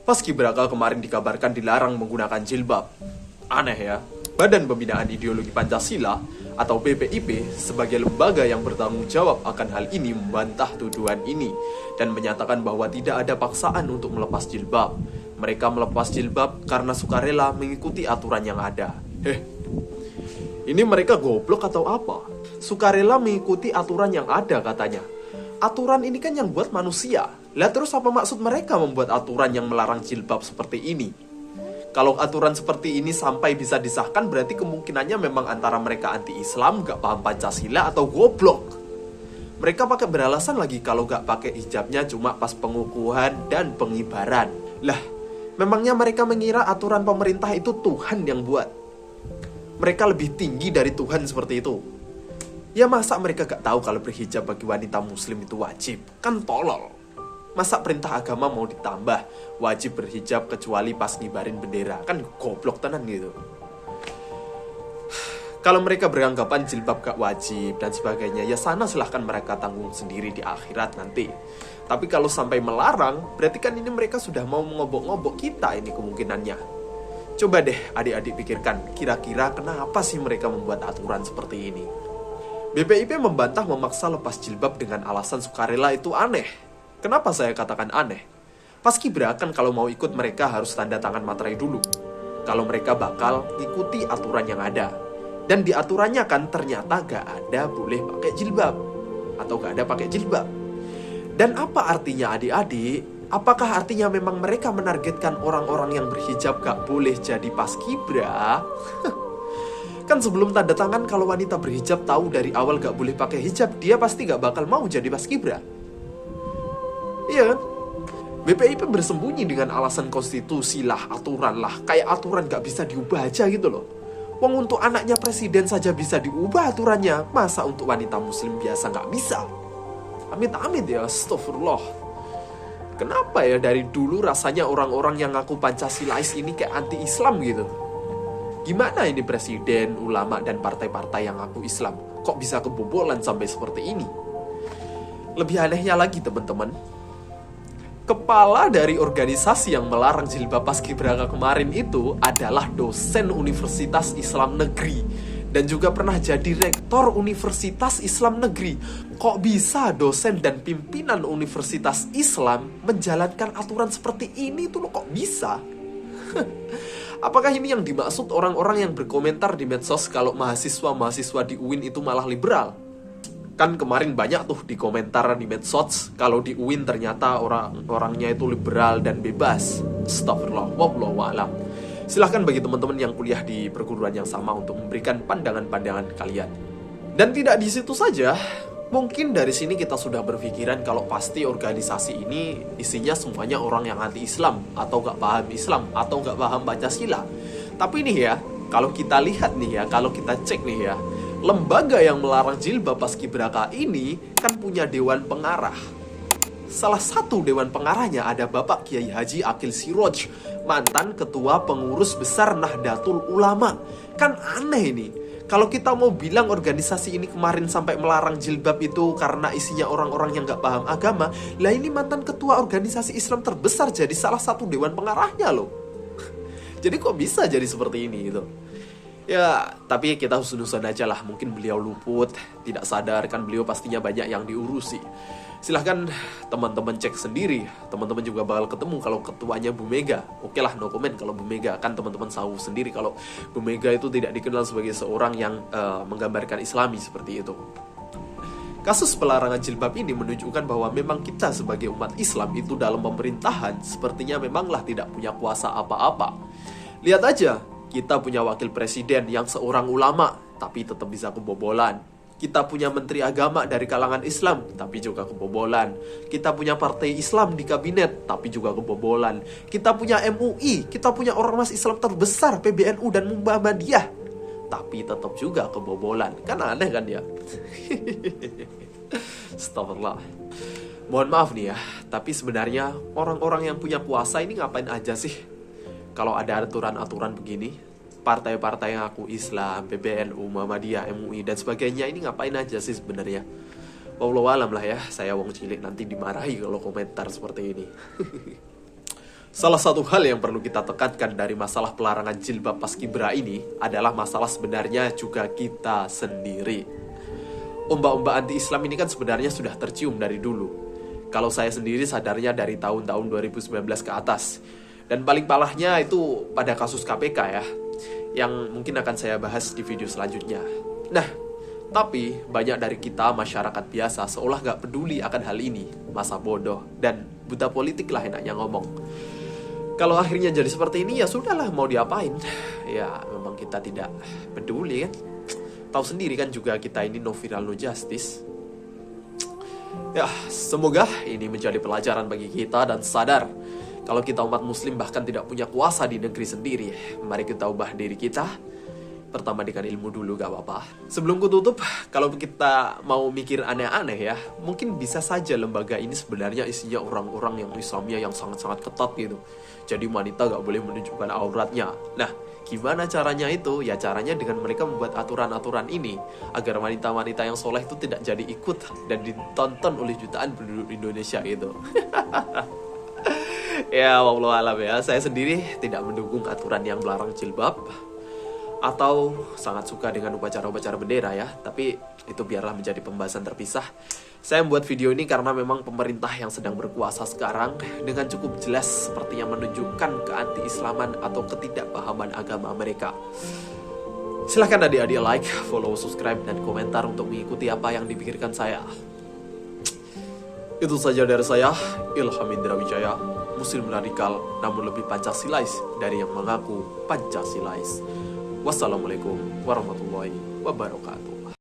Paskibraka kemarin dikabarkan dilarang menggunakan jilbab. Aneh ya. Badan Pembinaan Ideologi Pancasila atau BPIP sebagai lembaga yang bertanggung jawab akan hal ini membantah tuduhan ini dan menyatakan bahwa tidak ada paksaan untuk melepas jilbab. Mereka melepas jilbab karena sukarela mengikuti aturan yang ada. Ini mereka goblok atau apa? Sukarela mengikuti aturan yang ada katanya. Aturan ini kan yang buat manusia. Lah terus apa maksud mereka membuat aturan yang melarang jilbab seperti ini? Kalau aturan seperti ini sampai bisa disahkan, berarti kemungkinannya memang antara mereka anti-Islam, gak paham Pancasila, atau goblok. Mereka pakai beralasan lagi kalau gak pakai hijabnya cuma pas pengukuhan dan pengibaran. Lah, memangnya mereka mengira aturan pemerintah itu Tuhan yang buat? Mereka lebih tinggi dari Tuhan seperti itu. Ya masa mereka gak tahu kalau berhijab bagi wanita muslim itu wajib? Kan tolol. Masa perintah agama mau ditambah wajib berhijab kecuali pas ngibarin bendera? Kan goblok tenan gitu. Kalau mereka beranggapan jilbab gak wajib dan sebagainya, ya sana silahkan mereka tanggung sendiri di akhirat nanti. Tapi kalau sampai melarang, berarti kan ini mereka sudah mau mengobok-ngobok kita ini kemungkinannya. Coba deh adik-adik pikirkan, kira-kira kenapa sih mereka membuat aturan seperti ini? BPIP membantah memaksa lepas jilbab dengan alasan sukarela itu aneh. Kenapa saya katakan aneh? Paskibra kan kalau mau ikut mereka harus tanda tangan materai dulu. Kalau mereka bakal ikuti aturan yang ada. Dan di aturannya kan ternyata gak ada boleh pakai jilbab. Atau gak ada pakai jilbab. Dan apa artinya adik-adik? Apakah artinya memang mereka menargetkan orang-orang yang berhijab gak boleh jadi paskibra? Kan sebelum tanda tangan kalau wanita berhijab tahu dari awal gak boleh pakai hijab, dia pasti gak bakal mau jadi paskibra. Iya kan? BPIP bersembunyi dengan alasan konstitusi lah, aturan lah. Kayak aturan gak bisa diubah aja gitu loh. Wong untuk anaknya presiden saja bisa diubah aturannya. Masa untuk wanita muslim biasa gak bisa? Amit-amit ya, astagfirullah. Kenapa ya dari dulu rasanya orang-orang yang ngaku Pancasilais ini kayak anti-Islam gitu? Gimana ini presiden, ulama, dan partai-partai yang ngaku Islam? Kok bisa kebobolan sampai seperti ini? Lebih anehnya lagi teman-teman, kepala dari organisasi yang melarang jilbab paskibraka kemarin itu adalah dosen Universitas Islam Negeri dan juga pernah jadi rektor Universitas Islam Negeri. Kok bisa dosen dan pimpinan Universitas Islam menjalankan aturan seperti ini tuh kok bisa? Apakah ini yang dimaksud orang-orang yang berkomentar di medsos kalau mahasiswa-mahasiswa di UIN itu malah liberal? Kan kemarin banyak tuh di komentar di medsos kalau di UIN ternyata orang-orangnya itu liberal dan bebas. Astagfirullah, wallahu a'lam. Silahkan bagi teman-teman yang kuliah di perguruan yang sama untuk memberikan pandangan-pandangan kalian. Dan tidak di situ saja, mungkin dari sini kita sudah berpikiran kalau pasti organisasi ini isinya semuanya orang yang anti-Islam atau gak paham Islam atau gak paham Pancasila. Tapi nih ya, kalau kita lihat nih ya, kalau kita cek nih ya, lembaga yang melarang jilbab paskibraka ini kan punya dewan pengarah. Salah satu dewan pengarahnya ada Bapak Kiai Haji Akil Siroj, mantan ketua pengurus besar Nahdlatul Ulama. Kan aneh ini. Kalau kita mau bilang organisasi ini kemarin sampai melarang jilbab itu karena isinya orang-orang yang gak paham agama, lah ini mantan ketua organisasi Islam terbesar jadi salah satu dewan pengarahnya loh. Jadi kok bisa jadi seperti ini gitu? Ya, tapi kita husnuzon aja lah. Mungkin beliau luput, tidak sadar kan beliau pastinya banyak yang diurusi. Silahkan teman-teman cek sendiri. Teman-teman juga bakal ketemu kalau ketuanya Bu Mega. Oke lah, no comment kalau Bu Mega. Kan teman-teman tahu sendiri kalau Bu Mega itu tidak dikenal sebagai seorang yang menggambarkan Islami seperti itu. Kasus pelarangan jilbab ini menunjukkan bahwa memang kita sebagai umat Islam itu dalam pemerintahan sepertinya memanglah tidak punya kuasa apa-apa. Lihat aja, kita punya wakil presiden yang seorang ulama, tapi tetap bisa kebobolan. Kita punya menteri agama dari kalangan Islam, tapi juga kebobolan. Kita punya partai Islam di kabinet, tapi juga kebobolan. Kita punya MUI, kita punya ormas Islam terbesar, PBNU dan Muhammadiyah, tapi tetap juga kebobolan. Kan aneh kan ya? Astagfirullah. Mohon maaf nih ya, tapi sebenarnya orang-orang yang punya kuasa ini ngapain aja sih? Kalau ada aturan-aturan begini, partai-partai yang aku Islam, PBNU, Muhammadiyah, MUI, dan sebagainya ini ngapain aja sih sebenarnya? Wallahu alam lah ya, saya wong cilik nanti dimarahi kalau komentar seperti ini. Salah satu hal yang perlu kita tekankan dari masalah pelarangan jilbab paskibra ini adalah masalah sebenarnya juga kita sendiri. Ombak-ombak anti-Islam ini kan sebenarnya sudah tercium dari dulu. Kalau saya sendiri sadarnya dari tahun-tahun 2019 ke atas. Dan paling parahnya itu pada kasus KPK ya, yang mungkin akan saya bahas di video selanjutnya. Nah, tapi banyak dari kita masyarakat biasa seolah gak peduli akan hal ini. Masa bodoh dan buta politik lah enaknya ngomong. Kalau akhirnya jadi seperti ini ya sudahlah, mau diapain. Ya memang kita tidak peduli kan. Tahu sendiri kan juga kita ini no viral no justice. Ya semoga ini menjadi pelajaran bagi kita dan sadar kalau kita umat muslim bahkan tidak punya kuasa di negeri sendiri. Mari kita ubah diri kita. Pertama dengan ilmu dulu gak apa-apa. Sebelum kututup, kalau kita mau mikir aneh-aneh ya, mungkin bisa saja lembaga ini sebenarnya isinya orang-orang yang Islamnya yang sangat-sangat ketat gitu. Jadi wanita gak boleh menunjukkan auratnya. Nah, gimana caranya itu? Ya caranya dengan mereka membuat aturan-aturan ini agar wanita-wanita yang soleh itu tidak jadi ikut dan ditonton oleh jutaan penduduk Indonesia itu. Ya, wallahu alam ya. Saya sendiri tidak mendukung aturan yang melarang jilbab atau sangat suka dengan upacara-upacara bendera ya, tapi itu biarlah menjadi pembahasan terpisah. Saya membuat video ini karena memang pemerintah yang sedang berkuasa sekarang dengan cukup jelas sepertinya menunjukkan keanti-islaman atau ketidakpahaman agama mereka. Silahkan adik-adik like, follow, subscribe, dan komentar untuk mengikuti apa yang dipikirkan saya. Itu saja dari saya, Ilham Indra Wijaya, Muslim radikal namun lebih Pancasilais dari yang mengaku Pancasilais. Wassalamualaikum warahmatullahi wabarakatuh.